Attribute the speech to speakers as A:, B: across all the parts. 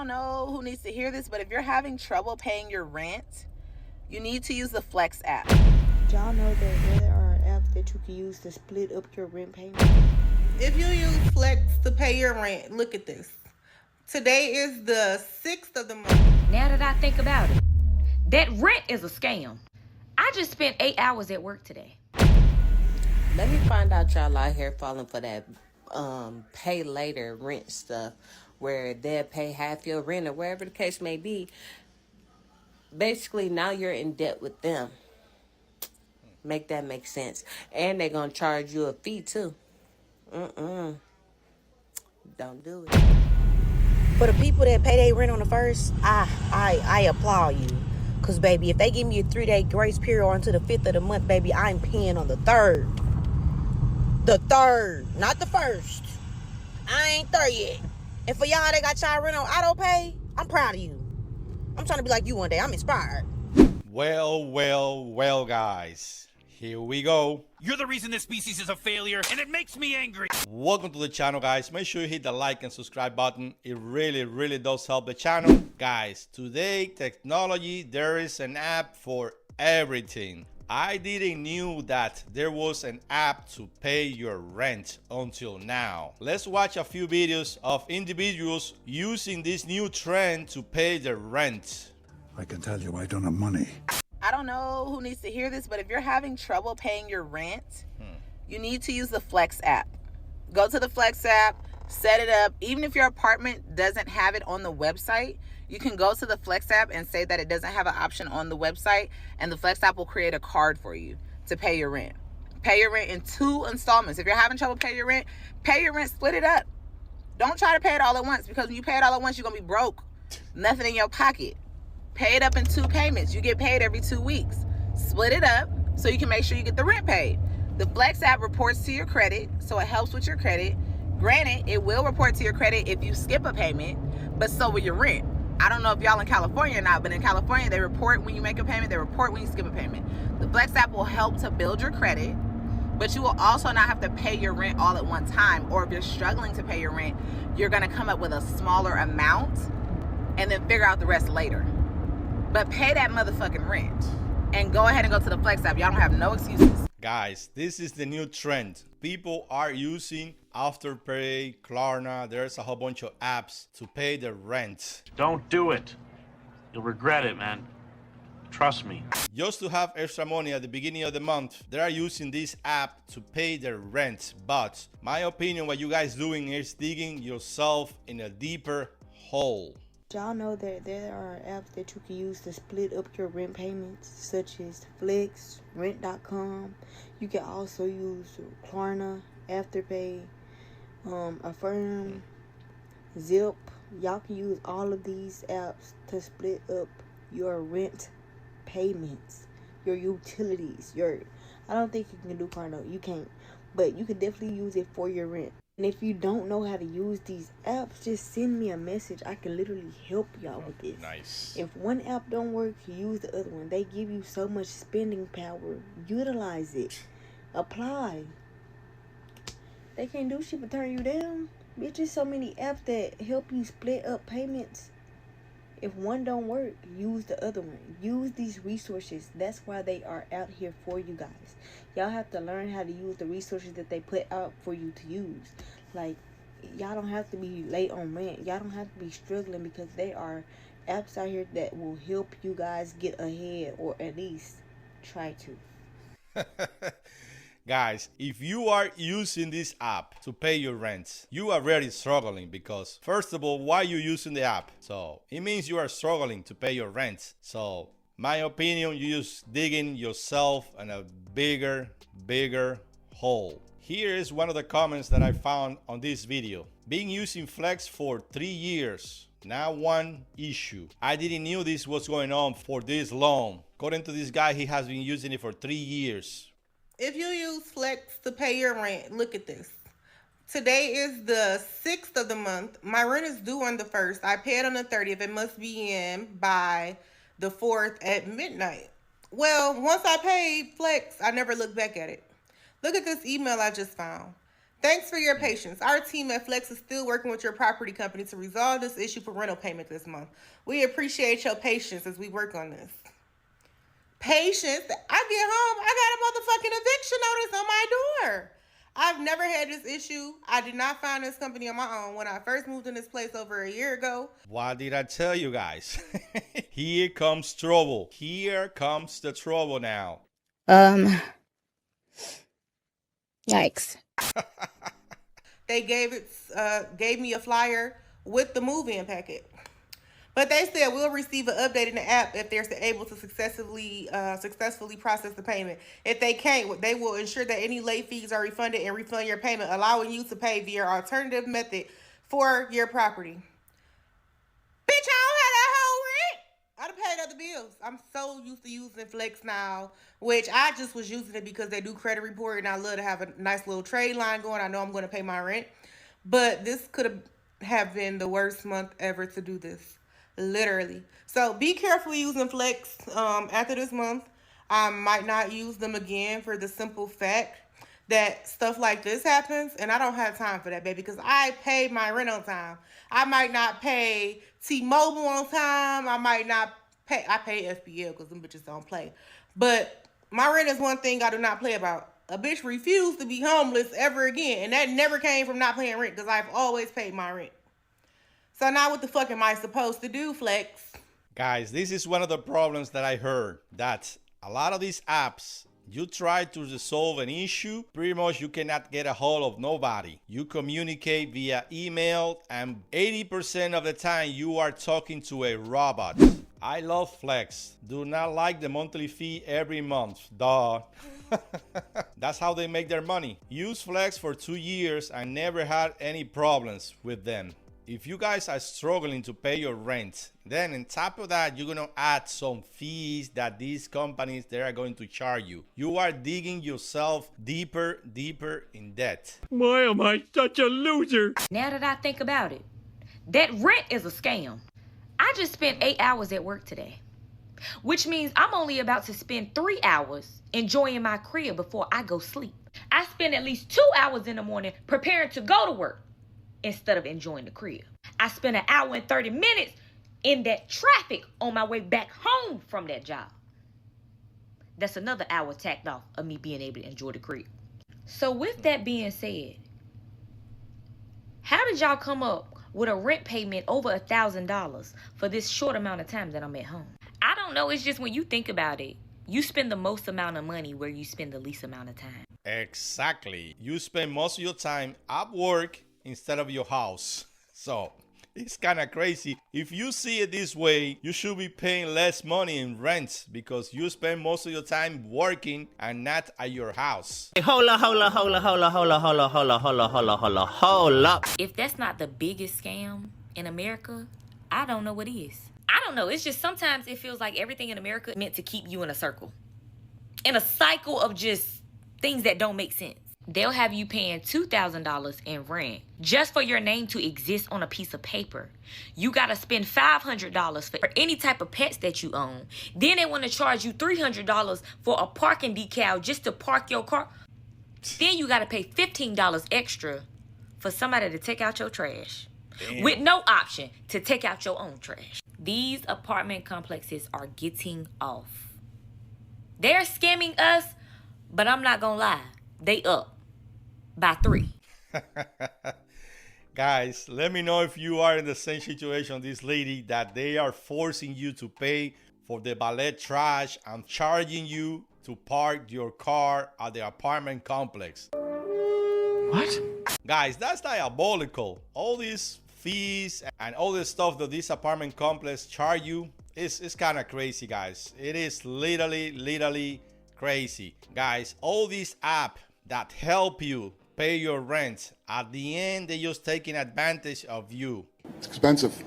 A: I don't know who needs to hear this, but if you're having trouble paying your rent, you need to use the Flex app.
B: Y'all know that there are apps that you can use to split up your rent payment.
C: If you use Flex to pay your rent, look at this. Today is the 6th of the month.
D: Now that I think about it, that rent is a scam. I just spent 8 hours at work today.
E: Let me find out y'all out here falling for that pay later rent stuff where they'll pay half your rent or wherever the case may be. Basically, now you're in debt with them. Make that make sense. And they're going to charge you a fee too. Don't do it.
B: For the people that pay their rent on the 1st, I applaud you. Because, baby, if they give me a 3-day grace period on to the 5th of the month, baby, I'm paying on the 3rd. The 3rd, not the 1st. I ain't there yet. And for y'all that got y'all rent on auto pay, I'm proud of you. I'm trying to be like you one day. I'm inspired.
F: Well, guys. Here we go.
G: You're the reason this species is a failure, and it makes me angry.
F: Welcome to the channel, guys. Make sure you hit the like and subscribe button. It really does help the channel. Guys, today, technology, there is an app for everything. I didn't knew that there was an app to pay your rent until now. Let's watch a few videos of individuals using this new trend to pay their rent.
H: I can tell you I don't have money.
A: I don't know who needs to hear this, but if you're having trouble paying your rent, you need to use the Flex app. Go to the Flex app, set it up. Even if your apartment doesn't have it on the website, you can go to the Flex app and say that it doesn't have an option on the website, and the Flex app will create a card for you to pay your rent. Pay your rent in 2 installments. If you're having trouble paying your rent, split it up. Don't try to pay it all at once, because when you pay it all at once, you're going to be broke. Nothing in your pocket. Pay it up in 2 payments. You get paid every 2 weeks. Split it up so you can make sure you get the rent paid. The Flex app reports to your credit, so it helps with your credit. Granted, it will report to your credit if you skip a payment, but so will your rent. I don't know if y'all in California or not, but in California, they report when you make a payment, they report when you skip a payment. The Flex app will help to build your credit, but you will also not have to pay your rent all at one time. Or if you're struggling to pay your rent, you're gonna come up with a smaller amount and then figure out the rest later. But pay that motherfucking rent and go ahead and go to the Flex app. Y'all don't have no excuses.
F: Guys, this is the new trend. People are using Afterpay, Klarna. There's a whole bunch of apps to pay the rent.
I: Don't do it. You'll regret it, man. Trust me.
F: Just to have extra money at the beginning of the month, they are using this app to pay their rent. But my opinion, what you guys doing is digging yourself in a deeper hole.
B: Y'all know that there are apps that you can use to split up your rent payments, such as Flex, Rent.com. You can also use Klarna, Afterpay, Affirm, Zip. Y'all can use all of these apps to split up your rent payments, your utilities. I don't think you can do Klarna. You can't, but you can definitely use it for your rent. And if you don't know how to use these apps, just send me a message. I can literally help y'all with this.
F: Nice.
B: If one app don't work, use the other one. They give you so much spending power. Utilize it. Apply. They can't do shit but turn you down. Bitch, there's so many apps that help you split up payments. If one don't work, use the other one. Use these resources. That's why they are out here for you guys. Y'all have to learn how to use the resources that they put out for you to use. Like, y'all don't have to be late on rent. Y'all don't have to be struggling, because there are apps out here that will help you guys get ahead, or at least try to.
F: Guys, if you are using this app to pay your rent, you are already struggling, because first of all, why are you using the app? So it means you are struggling to pay your rent. So my opinion, you just digging yourself in a bigger hole. Here is one of the comments that I found on this video. Been using Flex for 3 years. Now one issue. I didn't knew this was going on for this long. According to this guy, he has been using it for 3 years.
C: If you use Flex to pay your rent, look at this. Today is the 6th of the month. My rent is due on the 1st. I pay it on the 30th. It must be in by the 4th at midnight. Well, once I paid Flex, I never looked back at it. Look at this email I just found. Thanks for your patience. Our team at Flex is still working with your property company to resolve this issue for rental payment this month. We appreciate your patience as we work on this. Patience? I get home, I got a motherfucking eviction notice on my door. I've never had this issue. I did not find this company on my own when I first moved in this place over a year ago.
F: What did I tell you guys? Here comes trouble. Here comes the trouble now.
J: Yikes.
C: They gave me a flyer with the move-in packet. But they said we'll receive an update in the app if they're able to successfully process the payment. If they can't, they will ensure that any late fees are refunded and refund your payment, allowing you to pay via alternative method for your property. Bitch, I don't have that whole rent. I done paid other bills. I'm so used to using Flex now, which I just was using it because they do credit report and I love to have a nice little trade line going. I know I'm going to pay my rent. But this could have been the worst month ever to do this. Literally. So be careful using Flex after this month. I might not use them again for the simple fact that stuff like this happens, and I don't have time for that, baby, because I pay my rent on time. I might not pay T-Mobile on time. I might not pay. I pay FBL because them bitches don't play. But my rent is one thing I do not play about. A bitch refused to be homeless ever again, and that never came from not paying rent because I've always paid my rent. So now what the fuck am I supposed to do, Flex?
F: Guys, this is one of the problems that I heard, that a lot of these apps, you try to resolve an issue, pretty much you cannot get a hold of nobody. You communicate via email, and 80% of the time you are talking to a robot. I love Flex. Do not like the monthly fee every month. Duh. That's how they make their money. Use Flex for 2 years and never had any problems with them. If you guys are struggling to pay your rent, then on top of that, you're going to add some fees that these companies, they are going to charge you. You are digging yourself deeper in debt.
G: Why am I such a loser?
D: Now that I think about it, that rent is a scam. I just spent 8 hours at work today, which means I'm only about to spend 3 hours enjoying my crib before I go sleep. I spend at least 2 hours in the morning preparing to go to work instead of enjoying the crib. I spent 1 hour and 30 minutes in that traffic on my way back home from that job. That's another hour tacked off of me being able to enjoy the crib. So with that being said, how did y'all come up with a rent payment over $1,000 for this short amount of time that I'm at home? I don't know. It's just when you think about it, you spend the most amount of money where you spend the least amount of time.
F: Exactly. You spend most of your time at work instead of your house. So it's kind of crazy. If you see it this way, you should be paying less money in rent because you spend most of your time working and not at your house.
K: Hey, hold up.
D: If that's not the biggest scam in America, I don't know what is. I don't know. It's just sometimes it feels like everything in America is meant to keep you in a circle. In a cycle of just things that don't make sense. They'll have you paying $2,000 in rent just for your name to exist on a piece of paper. You got to spend $500 for any type of pets that you own. Then they want to charge you $300 for a parking decal just to park your car. Then you got to pay $15 extra for somebody to take out your trash. Damn. With no option to take out your own trash. These apartment complexes are getting off. They're scamming us, but I'm not going to lie. They up by 3.
F: Guys, let me know if you are in the same situation, this lady, that they are forcing you to pay for the valet trash and charging you to park your car at the apartment complex.
G: What?
F: Guys, that's diabolical. All these fees and all this stuff that this apartment complex charge you is kind of crazy, guys. It is literally crazy. Guys, all these apps that help you pay your rent, at the end, they're just taking advantage of you.
H: It's expensive.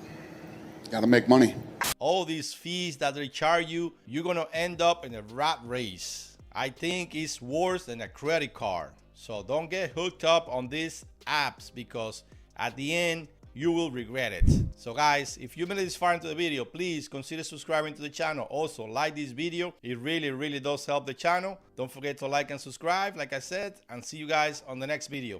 H: Gotta make money.
F: All these fees that they charge you, you're gonna end up in a rat race. I think it's worse than a credit card. So don't get hooked up on these apps because at the end, you will regret it. So guys, if you made it this far into the video, please consider subscribing to the channel. Also, like this video. It really does help the channel. Don't forget to like and subscribe, like I said, and see you guys on the next video.